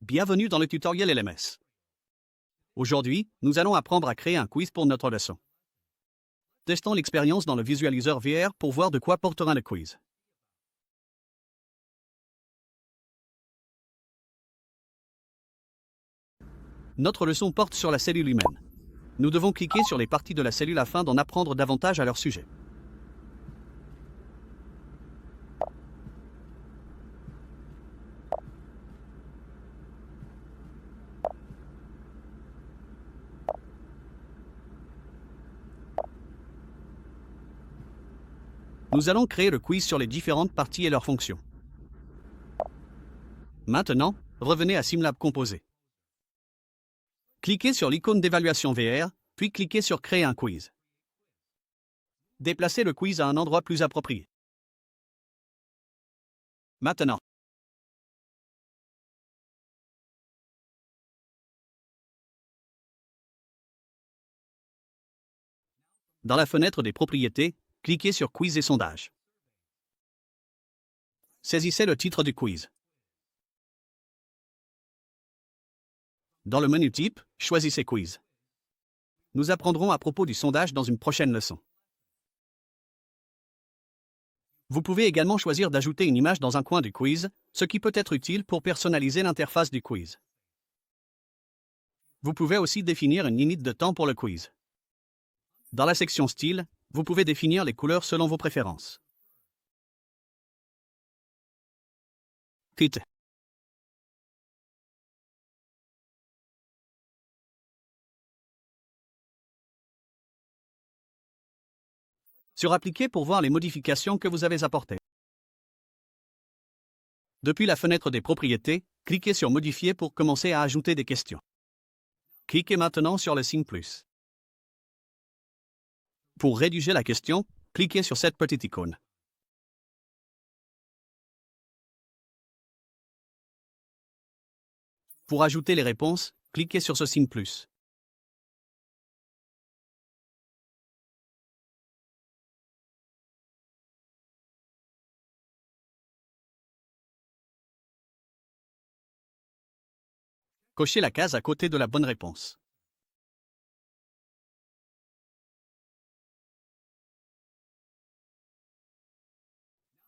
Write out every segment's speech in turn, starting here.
Bienvenue dans le tutoriel LMS. Aujourd'hui, nous allons apprendre à créer un quiz pour notre leçon. Testons l'expérience dans le visualiseur VR pour voir de quoi portera le quiz. Notre leçon porte sur la cellule humaine. Nous devons cliquer sur les parties de la cellule afin d'en apprendre davantage à leur sujet. Nous allons créer le quiz sur les différentes parties et leurs fonctions. Maintenant, revenez à SimLab Composé. Cliquez sur l'icône d'évaluation VR, puis cliquez sur Créer un quiz. Déplacez le quiz à un endroit plus approprié. Maintenant, dans la fenêtre des propriétés, cliquez sur Quiz et sondage. Saisissez le titre du quiz. Dans le menu Type, choisissez Quiz. Nous apprendrons à propos du sondage dans une prochaine leçon. Vous pouvez également choisir d'ajouter une image dans un coin du quiz, ce qui peut être utile pour personnaliser l'interface du quiz. Vous pouvez aussi définir une limite de temps pour le quiz. Dans la section Style, vous pouvez définir les couleurs selon vos préférences. Titre. Sur Appliquer pour voir les modifications que vous avez apportées. Depuis la fenêtre des propriétés, cliquez sur Modifier pour commencer à ajouter des questions. Cliquez maintenant sur le signe plus. Pour rédiger la question, cliquez sur cette petite icône. Pour ajouter les réponses, cliquez sur ce signe plus. Cochez la case à côté de la bonne réponse.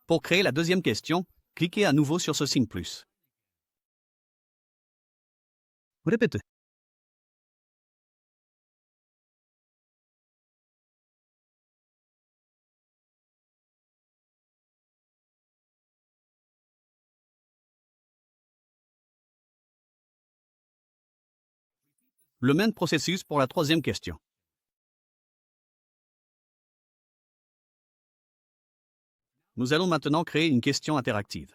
Pour créer la deuxième question, cliquez à nouveau sur ce signe plus. Répétez. Le même processus pour la troisième question. Nous allons maintenant créer une question interactive.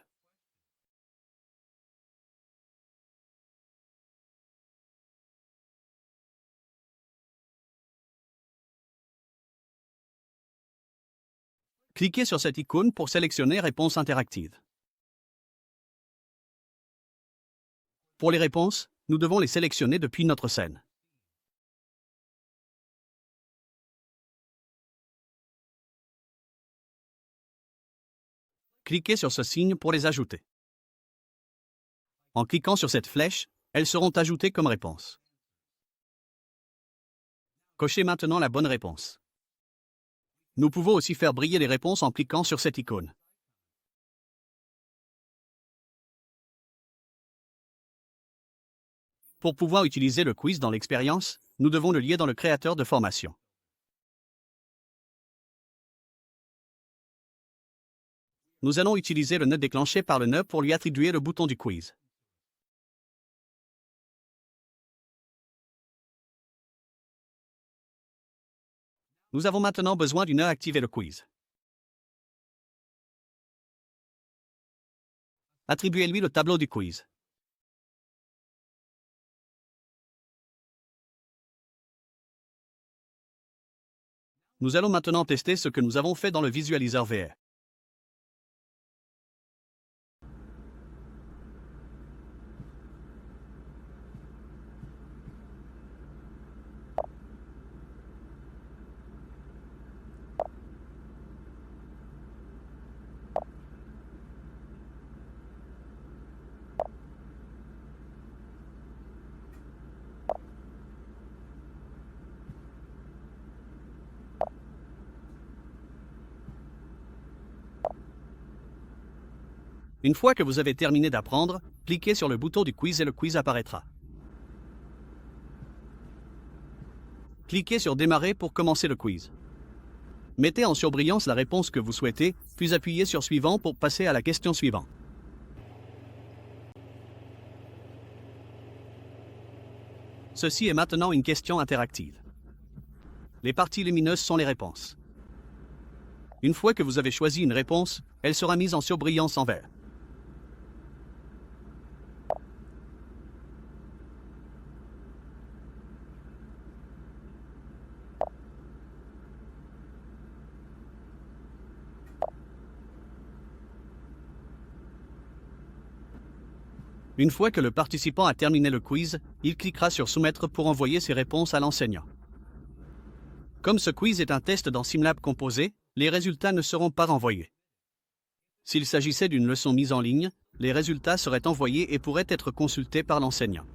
Cliquez sur cette icône pour sélectionner Réponse interactive. Pour les réponses, nous devons les sélectionner depuis notre scène. Cliquez sur ce signe pour les ajouter. En cliquant sur cette flèche, elles seront ajoutées comme réponse. Cochez maintenant la bonne réponse. Nous pouvons aussi faire briller les réponses en cliquant sur cette icône. Pour pouvoir utiliser le quiz dans l'expérience, nous devons le lier dans le créateur de formation. Nous allons utiliser le nœud déclenché par le nœud pour lui attribuer le bouton du quiz. Nous avons maintenant besoin du nœud Activer le quiz. Attribuez-lui le tableau du quiz. Nous allons maintenant tester ce que nous avons fait dans le visualiseur VR. Une fois que vous avez terminé d'apprendre, cliquez sur le bouton du quiz et le quiz apparaîtra. Cliquez sur Démarrer pour commencer le quiz. Mettez en surbrillance la réponse que vous souhaitez, puis appuyez sur Suivant pour passer à la question suivante. Ceci est maintenant une question interactive. Les parties lumineuses sont les réponses. Une fois que vous avez choisi une réponse, elle sera mise en surbrillance en vert. Une fois que le participant a terminé le quiz, il cliquera sur Soumettre pour envoyer ses réponses à l'enseignant. Comme ce quiz est un test dans SimLab Composé, les résultats ne seront pas renvoyés. S'il s'agissait d'une leçon mise en ligne, les résultats seraient envoyés et pourraient être consultés par l'enseignant.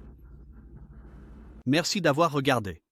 Merci d'avoir regardé.